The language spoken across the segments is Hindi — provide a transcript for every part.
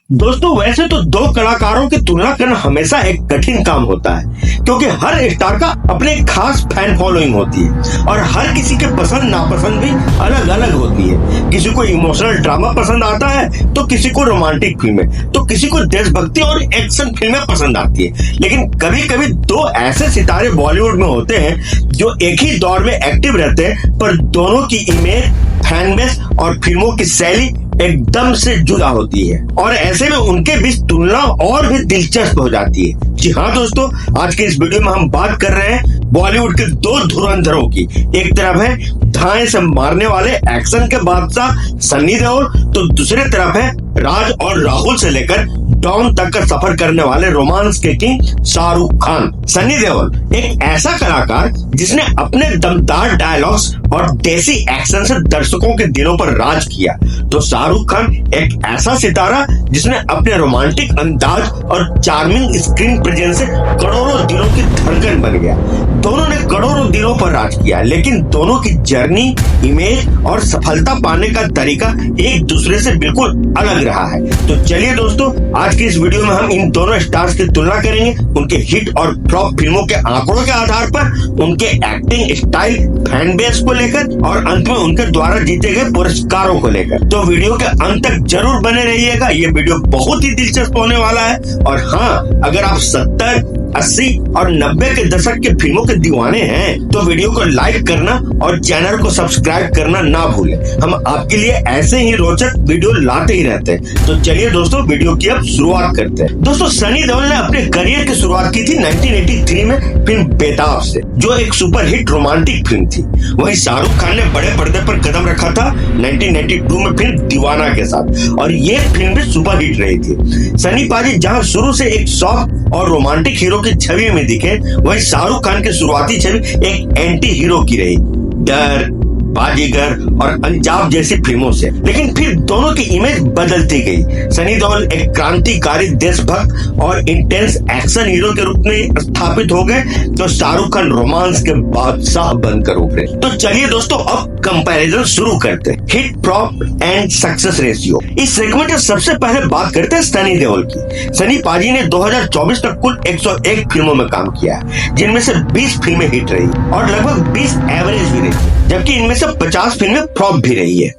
दोस्तों वैसे तो दो कलाकारों की तुलना करना हमेशा एक कठिन काम होता है, क्योंकि हर स्टार का अपने एक खास फैन फॉलोइंग होती है और हर किसी के पसंद नापसंद भी अलग अलग होती है। किसी को इमोशनल ड्रामा पसंद आता है तो किसी को रोमांटिक फिल्में, तो किसी को देशभक्ति और एक्शन फिल्में पसंद आती है। लेकिन कभी कभी दो ऐसे सितारे बॉलीवुड में होते हैं जो एक ही दौर में एक्टिव रहते हैं, पर दोनों की इमेज, फैन बेस और फिल्मों की शैली एकदम से जुदा होती है और ऐसे में उनके बीच तुलना और भी दिलचस्प हो जाती है। जी हाँ दोस्तों, आज के इस वीडियो में हम बात कर रहे हैं बॉलीवुड के दो धुरंधरों की। एक तरफ है धाए से मारने वाले एक्शन के बादशाह सन्नी देओल, तो दूसरे तरफ है राज और राहुल से लेकर डॉन तक का सफर करने वाले रोमांस के किंग शाहरुख खान। सन्नी देओल एक ऐसा कलाकार जिसने अपने दमदार डायलॉग्स और देसी एक्शन से दर्शकों के दिलों पर राज किया, तो शाहरुख खान एक ऐसा सितारा जिसने अपने रोमांटिक अंदाज और चार्मिंग स्क्रीन प्रेजेंस से करोड़ों दिलों की धड़कन बन गया। दोनों ने करोड़ों दिलों पर राज किया, लेकिन दोनों की जर्नी, इमेज और सफलता पाने का तरीका एक दूसरे से बिल्कुल अलग रहा है। तो चलिए दोस्तों, आज की इस वीडियो में हम इन दोनों स्टार्स की तुलना करेंगे, उनके हिट और फ्लॉप फिल्मों के आंकड़ों के आधार पर, उनके एक्टिंग स्टाइल, फैन बेस को लेकर और अंत में उनके द्वारा जीते गए पुरस्कारों को लेकर। तो वीडियो के अंत तक जरूर बने रहिएगा, ये वीडियो बहुत ही दिलचस्प होने वाला है। और हाँ, अगर आप 70, 80 और 90 के दशक के फिल्मों के दीवाने हैं तो वीडियो को लाइक करना और चैनल को सब्सक्राइब करना ना भूलें। हम आपके लिए ऐसे ही रोचक वीडियो लाते ही रहते हैं। तो चलिए दोस्तों, वीडियो की अब शुरुआत करते हैं। दोस्तों सनी देओल ने अपने करियर की शुरुआत की थी 1983 में फिल्म बेताब से, जो एक सुपरहिट रोमांटिक फिल्म थी। वहीं शाहरुख खान ने बड़े पर्दे पर कदम रखा था 1992 में फिल्म दीवाना के साथ, और ये फिल्म भी सुपरहिट रही थी। सनी पाजी जहां शुरू से एक सॉफ्ट और रोमांटिक हीरो की छवि में दिखे, वहीं शाहरुख खान की शुरुआती छवि एक एंटी हीरो की रही, डर, बाजीगर और अंजाम जैसी फिल्मों से। लेकिन फिर दोनों की इमेज बदलती गई। सनी देओल एक क्रांतिकारी देशभक्त और इंटेंस एक्शन हीरो के रूप में स्थापित हो गए, तो शाहरुख खान रोमांस के बादशाह बनकर उभरे। तो चलिए दोस्तों, अब कंपैरिजन शुरू करते हैं। Hit, flop and success ratio. इस सेगमेंट में सबसे पहले बात करते हैं सनी देओल की। सनी पाजी ने 2024 तक कुल 101 फिल्मों में काम किया, जिनमें से 20 फिल्में हिट रही और लगभग 20 एवरेज भी रही, जबकि इनमें से 50 फिल्में फ्लॉप भी रही है।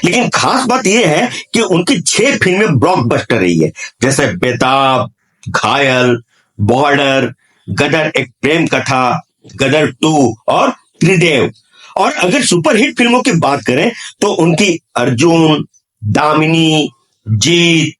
लेकिन खास बात यह है कि उनकी 6 फिल्में ब्लॉकबस्टर रही है, जैसे बेताब, घायल, बॉर्डर, गदर एक प्रेम कथा, गदर 2 और त्रिदेव। और अगर सुपरहिट फिल्मों की बात करें तो उनकी अर्जुन, दामिनी, जीत,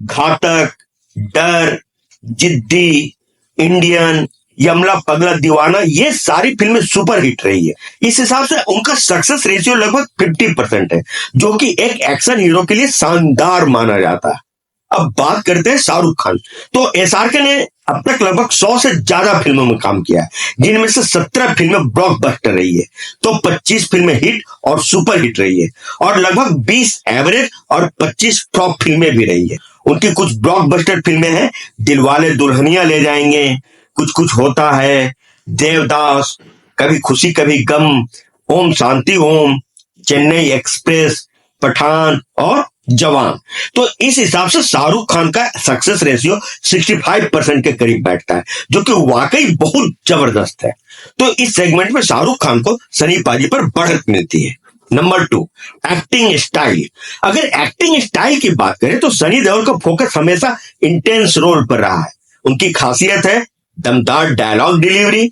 घातक, डर, जिद्दी, इंडियन, यमला पगला दीवाना, ये सारी फिल्में सुपर हिट रही है। इस हिसाब से उनका सक्सेस रेशियो लगभग 50% है, जो कि एक एक्शन हीरो के लिए शानदार माना जाता है। अब बात करते हैं शाहरुख खान। तो एसआरके ने अब तक लगभग 100 से ज्यादा फिल्मों में काम किया है, जिनमें से 17 फिल्में ब्लॉकबस्टर रही है, तो 25 फिल्में हिट और सुपर हिट रही है, और लगभग 20 एवरेज और 25 फ्लॉप फिल्में भी रही है। उनकी कुछ ब्लॉकबस्टर फिल्में हैं दिलवाले दुल्हनिया ले जाएंगे, कुछ कुछ होता है, देवदास, कभी खुशी कभी गम, ओम शांति ओम, चेन्नई एक्सप्रेस, पठान और जवान। तो इस हिसाब से शाहरुख खान का सक्सेस रेशियो 65% के करीब बैठता है, जो कि वाकई बहुत जबरदस्त है। तो इस सेगमेंट में शाहरुख खान को सनी पाजी पर बढ़त मिलती है। Number 2, acting style. अगर एक्टिंग स्टाइल की बात करें तो सनी देओल का फोकस हमेशा इंटेंस रोल पर रहा है। उनकी खासियत है दमदार डायलॉग डिलीवरी,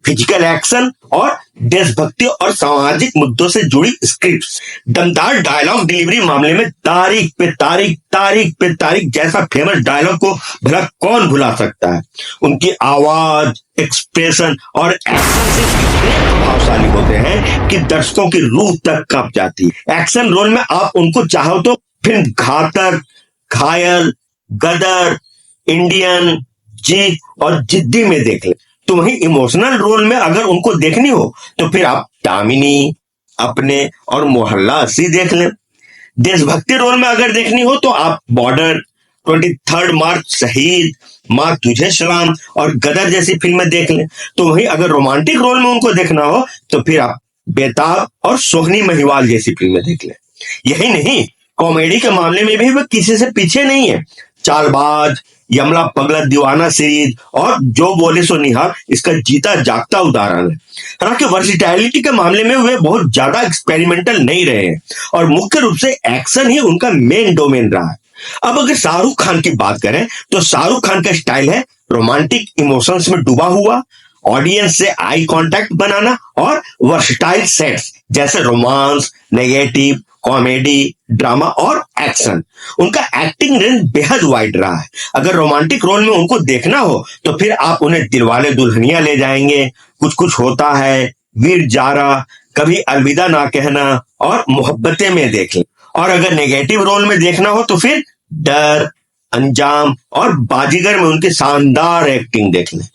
फिजिकल एक्शन और देशभक्ति और सामाजिक मुद्दों से जुड़ी स्क्रिप्ट्स। दमदार डायलॉग डिलीवरी मामले में तारीख पे तारीख, तारीख पे तारीख जैसा फेमस डायलॉग को भला कौन भुला सकता है। उनकी आवाज, एक्सप्रेशन और एक्शन से इतने प्रभावशाली होते हैं कि दर्शकों की रूह तक कांप जाती है। एक्शन रोल में आप उनको चाहो तो फिल्म घातक, घायल, गदर, इंडियन, जीत और जिद्दी में देख ले। तो वहीं इमोशनल रोल में अगर उनको देखनी हो तो फिर आप दामिनी, अपने और मोहल्ला 80 देख लें। देशभक्ति रोल में अगर देखनी हो तो आप बॉर्डर, 23 मार्च, शहीद, माँ तुझे सलाम और गदर जैसी फिल्में देख लें। तो वहीं अगर रोमांटिक रोल में उनको देखना हो तो फिर आप बेताब और सोहनी महिवाल जैसी फिल्में देख लें। यही नहीं, कॉमेडी के मामले में भी वह किसी से पीछे नहीं है। चालबाज, यमला पगला दीवाना सीरीज और जो बोले सो निहार इसका जीता जागता उदाहरण है। हालांकि वर्सिटैलिटी के मामले में वे बहुत ज्यादा एक्सपेरिमेंटल नहीं रहे हैं और मुख्य रूप से एक्शन ही उनका मेन डोमेन रहा है। अब अगर शाहरुख खान की बात करें तो शाहरुख खान का स्टाइल है रोमांटिक इमोशंस में डूबा हुआ, ऑडियंस से आई कांटेक्ट बनाना और वर्सटाइल सेट्स जैसे रोमांस, नेगेटिव, कॉमेडी, ड्रामा और एक्शन। उनका एक्टिंग रेंज बेहद वाइड रहा है। अगर रोमांटिक रोल में उनको देखना हो तो फिर आप उन्हें दिलवाले दुल्हनिया ले जाएंगे, कुछ कुछ होता है, वीर जारा, कभी अलविदा ना कहना और मोहब्बतें में देख लें। और अगर नेगेटिव रोल में देखना हो तो फिर डर, अंजाम और बाजीगर में उनकी शानदार एक्टिंग देख लें।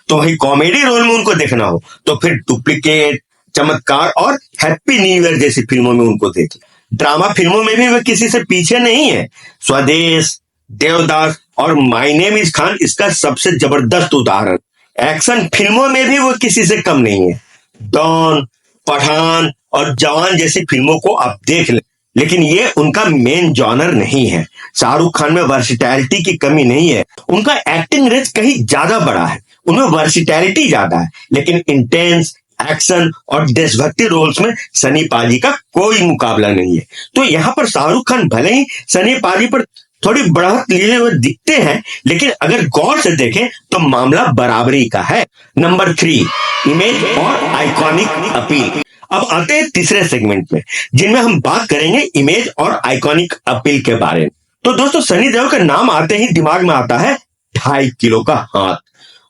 तो वही कॉमेडी रोल में उनको देखना हो तो फिर डुप्लीकेट, चमत्कार और हैप्पी न्यू ईयर जैसी फिल्मों में उनको देख लें। ड्रामा फिल्मों में भी वे किसी से पीछे नहीं है। स्वदेश, देवदास और माय नेम इज खान इसका सबसे जबरदस्त उदाहरण। एक्शन फिल्मों में भी वो किसी से कम नहीं है। डॉन, पठान और जवान जैसी फिल्मों को आप देख लें, लेकिन ये उनका मेन जॉनर नहीं है। शाहरुख खान में वर्सिटैलिटी की कमी नहीं है, उनका एक्टिंग रेंज कहीं ज्यादा बड़ा है। उनमें वर्सिटैलिटी ज्यादा है, लेकिन इंटेंस एक्शन और देशभक्ति रोल्स में सनी पाजी का कोई मुकाबला नहीं है। तो यहाँ पर शाहरुख खान भले ही सनी पाजी पर थोड़ी बढ़त लिए हुए दिखते हैं, लेकिन अगर गौर से देखें तो मामला बराबरी का है। नंबर 3, इमेज और आइकॉनिक अपील। अब आते हैं तीसरे सेगमेंट में, जिनमें हम बात करेंगे इमेज और आइकॉनिक अपील के बारे में। तो दोस्तों, सनी देओल का नाम आते ही दिमाग में आता है 2.5 किलो का हाथ।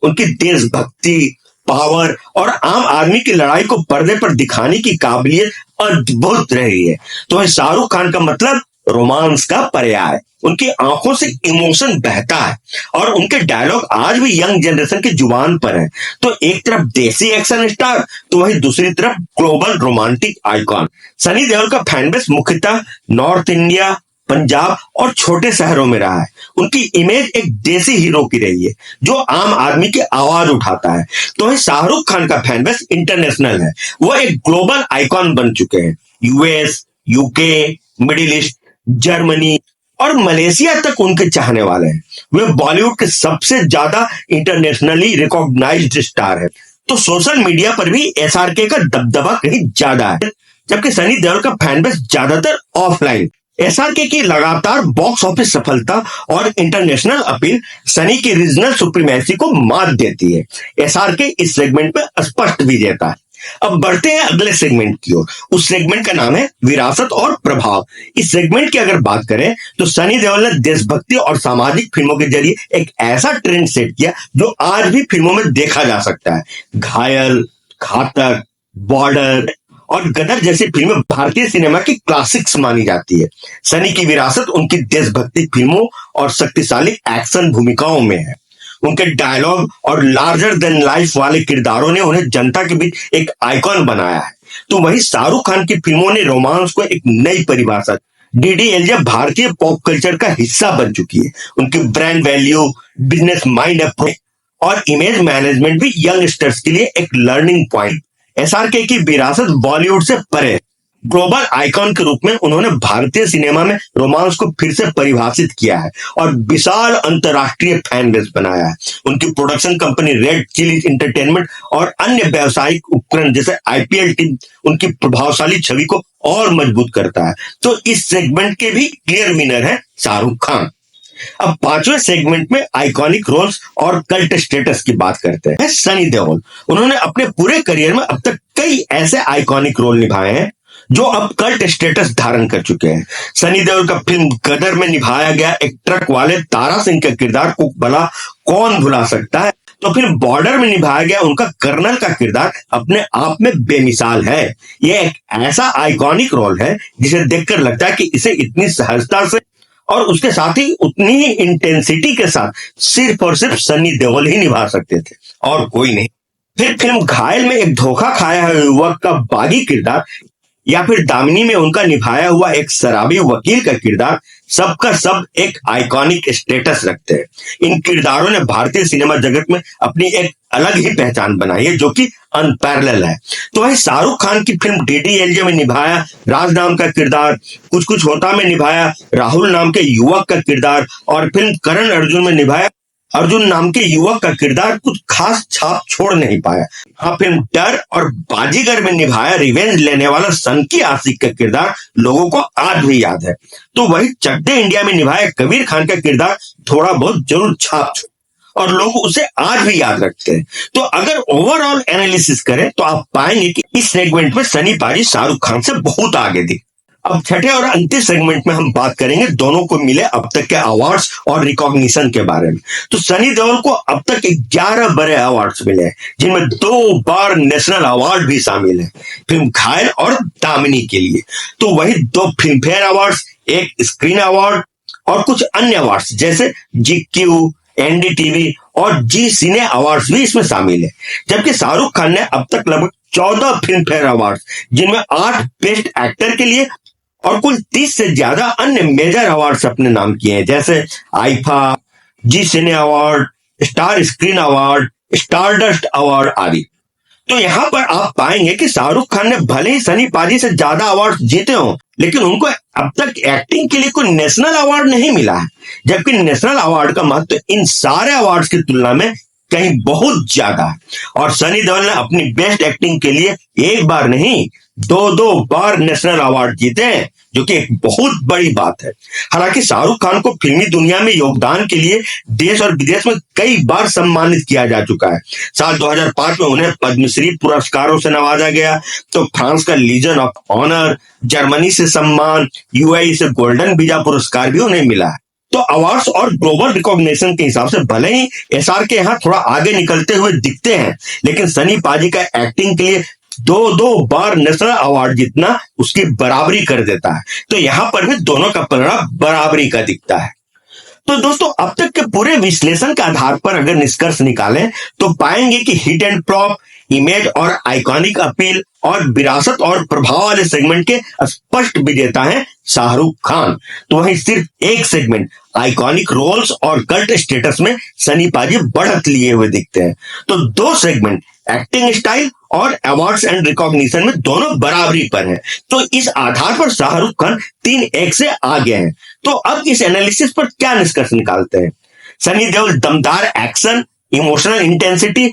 उनकी देशभक्ति, पावर और आम आदमी की लड़ाई को पर्दे पर दिखाने की काबिलियत अद्भुत रही है। तो वह शाहरुख खान का मतलब रोमांस का पर्याय। उनकी आंखों से इमोशन बहता है और उनके डायलॉग आज भी यंग जनरेशन की जुबान पर है। तो एक तरफ देसी एक्शन स्टार तो वहीं दूसरी तरफ global romantic icon. Sunny Deol का फैन बेस मुख्यतः नॉर्थ इंडिया, पंजाब और छोटे शहरों में रहा है। उनकी इमेज एक देसी हीरो की रही है जो आम आदमी की आवाज उठाता है। तो वहीं शाहरुख खान का फैन बेस इंटरनेशनल है, वो एक ग्लोबल आइकॉन बन चुके हैं। US, UK, middle east, Germany और मलेशिया तक उनके चाहने वाले हैं। वे बॉलीवुड के सबसे ज्यादा इंटरनेशनली रिकॉग्नाइज्ड स्टार है। तो सोशल मीडिया पर भी एसआरके का दबदबा कहीं ज्यादा है, जबकि सनी देओल का फैन बेस ज्यादातर ऑफलाइन। एसआरके की लगातार बॉक्स ऑफिस सफलता और इंटरनेशनल अपील सनी की रीजनल सुप्रीमेसी को मात देती है। एसआरके इस सेगमेंट में स्पष्ट विजेता है। अब बढ़ते हैं अगले सेगमेंट की ओर। उस सेगमेंट का नाम है विरासत और प्रभाव। इस सेगमेंट की अगर बात करें तो सनी देओल ने देशभक्ति और सामाजिक फिल्मों के जरिए एक ऐसा ट्रेंड सेट किया जो आज भी फिल्मों में देखा जा सकता है। घायल, घातक, बॉर्डर और गदर जैसी फिल्में भारतीय सिनेमा की क्लासिक्स मानी जाती है। सनी की विरासत उनकी देशभक्ति फिल्मों और शक्तिशाली एक्शन भूमिकाओं में है। उनके डायलॉग और लार्जर देन लाइफ वाले किरदारों ने उन्हें जनता के बीच एक आइकॉन बनाया है। तो वहीं शाहरुख खान की फिल्मों ने रोमांस को एक नई परिभाषा। डीडीएलजे भारतीय पॉप कल्चर का हिस्सा बन चुकी है। उनकी brand value, business mind approach और इमेज मैनेजमेंट भी यंगस्टर्स के लिए एक लर्निंग पॉइंट। एसआरके की विरासत बॉलीवुड से परे ग्लोबल आइकॉन के रूप में उन्होंने भारतीय सिनेमा में रोमांस को फिर से परिभाषित किया है और विशाल अंतरराष्ट्रीय फैन बेस बनाया है। उनकी production company Red Chilli Entertainment और अन्य व्यावसायिक उपकरण जैसे आईपीएल टीम उनकी प्रभावशाली छवि को और मजबूत करता है। तो इस सेगमेंट के भी क्लियर विनर है शाहरुख खान। अब पांचवें सेगमेंट में आइकॉनिक रोल्स और कल्ट स्टेटस की बात करते हैं। सनी देओल, उन्होंने अपने पूरे करियर में अब तक कई ऐसे आइकॉनिक रोल निभाए हैं जो अब कल्ट स्टेटस धारण कर चुके हैं। सनी देओल का फिल्म गदर में निभाया गया एक ट्रक वाले तारा सिंह के किरदार को भला कौन भुला सकता है। तो फिर बॉर्डर में निभाया गया उनका कर्नल का किरदार अपने आप में बेमिसाल है। यह एक ऐसा आइकॉनिक रोल है जिसे देखकर लगता है कि इसे इतनी सहजता से और उसके साथ ही उतनी ही इंटेंसिटी के साथ सिर्फ और सिर्फ सनी देओल ही निभा सकते थे और कोई नहीं। फिर फिल्म घायल में एक धोखा खाया हुआ युवक का बागी किरदार या फिर दामिनी में उनका निभाया हुआ एक शराबी वकील का किरदार सबका सब एक आइकॉनिक स्टेटस रखते हैं। इन किरदारों ने भारतीय सिनेमा जगत में अपनी एक अलग ही पहचान बनाई है जो कि अनपैरेलल है। तो वही शाहरुख खान की फिल्म डीडीएलजे में निभाया राज नाम का किरदार, कुछ कुछ होता में निभाया राहुल नाम के युवक का किरदार, और फिल्म करण अर्जुन में निभाया अर्जुन नाम के युवक का किरदार कुछ खास छाप छोड़ नहीं पाया। हाँ, फिल्म डर और बाजीगर में निभाया रिवेंज लेने वाला सनकी आशिक का किरदार लोगों को आज भी याद है। तो वही चक दे इंडिया में निभाया कबीर खान का किरदार थोड़ा बहुत जरूर छाप छोड़ और लोग उसे आज भी याद रखते हैं। तो अगर ओवरऑल एनालिसिस करें तो आप पाएंगे कि इस सेगमेंट में सनी पाजी शाहरुख खान से बहुत आगे थी। अब छठे और अंतिम सेगमेंट में हम बात करेंगे दोनों को मिले अब तक के अवार्ड्स और रिकॉग्निशन के बारे में। तो सनी देओल को अब तक 11 बड़े अवार्ड्स मिले हैं, जिनमें 2 बार नेशनल अवार्ड भी शामिल है, फिल्म घायल और दामिनी के लिए। तो वही 2 film fair awards, 1 screen award और कुछ अन्य अवार्ड्स जैसे GQ, NDTV और जी सिने अवार्ड्स भी इसमें शामिल है। जबकि शाहरुख खान ने अब तक लगभग 14 फिल्म फेयर अवार्ड्स, जिनमें 8 बेस्ट एक्टर के लिए और कुल 30 से ज्यादा अन्य मेजर अवार्ड्स अपने नाम किए हैं, जैसे IIFA, Zee cine award, star screen award, Stardust award आदि। तो यहाँ पर आप पाएंगे कि शाहरुख खान ने भले ही सनी पाजी से ज्यादा अवार्ड जीते हों, लेकिन उनको अब तक एक्टिंग के लिए कोई नेशनल अवार्ड नहीं मिला है, जबकि नेशनल अवार्ड का महत्व इन सारे अवार्ड्स की तुलना में कहीं बहुत ज्यादा है। और सनी देओल ने अपनी बेस्ट एक्टिंग के लिए 1 बार नहीं 2 बार नेशनल अवार्ड जीते हैं, जो कि एक बहुत बड़ी बात है। हालांकि शाहरुख खान को फिल्मी दुनिया में योगदान के लिए देश और विदेश में कई बार सम्मानित किया जा चुका है। साल 2005 में उन्हें पद्मश्री पुरस्कारों से नवाजा गया, तो फ्रांस का लीजन ऑफ ऑनर, जर्मनी से सम्मान, UAE से गोल्डन वीजा पुरस्कार भी उन्हें मिला है। तो अवार्ड्स और ग्लोबल रिकॉग्निशन के हिसाब से भले ही SR के यहाँ थोड़ा आगे निकलते हुए दिखते हैं, लेकिन सनी पाजी का एक्टिंग के लिए 2 बार नेशनल अवार्ड जीतना उसकी बराबरी कर देता है। तो यहाँ पर भी दोनों का परिणाम बराबरी का दिखता है। तो दोस्तों, अब तक के पूरे विश्लेषण के आधार पर अगर निष्कर्ष निकालें तो पाएंगे कि हिट एंड फ्लॉप, इमेज और आइकॉनिक अपील और विरासत और प्रभाव वाले सेगमेंट के स्पष्ट विजेता हैं शाहरुख खान। तो वहीं सिर्फ एक सेगमेंट आइकॉनिक रोल्स और कल्ट स्टेटस में सनी पाजी बढ़त लिए हुए दिखते हैं। तो 2 सेगमेंट एक्टिंग स्टाइल और अवार्ड्स एंड रिकॉग्निशन में दोनों बराबरी पर हैं। तो इस आधार पर शाहरुख खान 3-1 से आगे हैं। तो अब इस एनालिसिस पर क्या निष्कर्ष निकालते हैं? सनी देओल दमदार एक्शन, इमोशनल इंटेंसिटी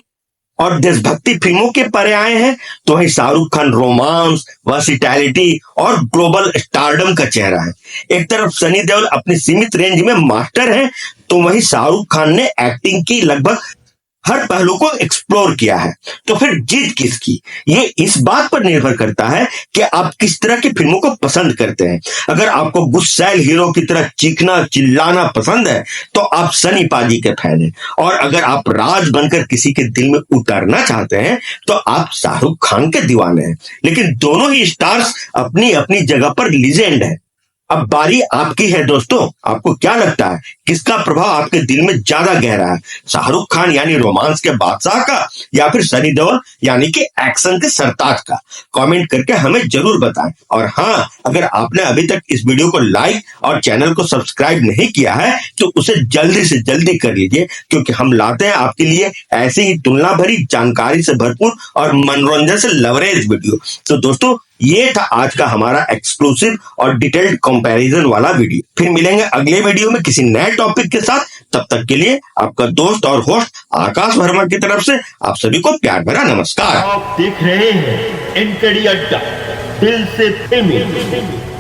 और देशभक्ति फिल्मों के पर्याय हैं, तो वहीं शाहरुख खान रोमांस, वर्सिटैलिटी और ग्लोबल स्टारडम का चेहरा है। एक तरफ सनी देओल अपनी सीमित रेंज में मास्टर हैं, तो वहीं शाहरुख खान ने एक्टिंग की लगभग हर पहलू को एक्सप्लोर किया है। तो फिर जीत किसकी? ये इस बात पर निर्भर करता है कि आप किस तरह की फिल्मों को पसंद करते हैं। अगर आपको गुस्सैल हीरो की तरह चीखना चिल्लाना पसंद है तो आप सनी पाजी के फैन हैं, और अगर आप राज बनकर किसी के दिल में उतरना चाहते हैं तो आप शाहरुख खान के दीवाने हैं। लेकिन दोनों ही स्टार्स अपनी अपनी जगह पर लीजेंड है। अब बारी आपकी है दोस्तों, आपको क्या लगता है किसका प्रभाव आपके दिल में ज्यादा गहरा है? शाहरुख खान यानी रोमांस के बादशाह का, या फिर सनी देओल यानी कि एक्शन के सरताज का? कमेंट करके हमें जरूर बताएं। और हाँ, अगर आपने अभी तक इस वीडियो को लाइक और चैनल को सब्सक्राइब नहीं किया है तो उसे जल्दी से जल्दी कर लीजिए, क्योंकि हम लाते हैं आपके लिए ऐसी ही तुलना भरी, जानकारी से भरपूर और मनोरंजन से लवरेज वीडियो। तो दोस्तों, ये था आज का हमारा एक्सक्लूसिव और डिटेल्ड कंपैरिजन वाला वीडियो। फिर मिलेंगे अगले वीडियो में किसी नए टॉपिक के साथ। तब तक के लिए आपका दोस्त और होस्ट आकाश वर्मा की तरफ से आप सभी को प्यार भरा नमस्कार। आप देख रहे हैं एनकेडी अड्डा, दिल से फिल्मी।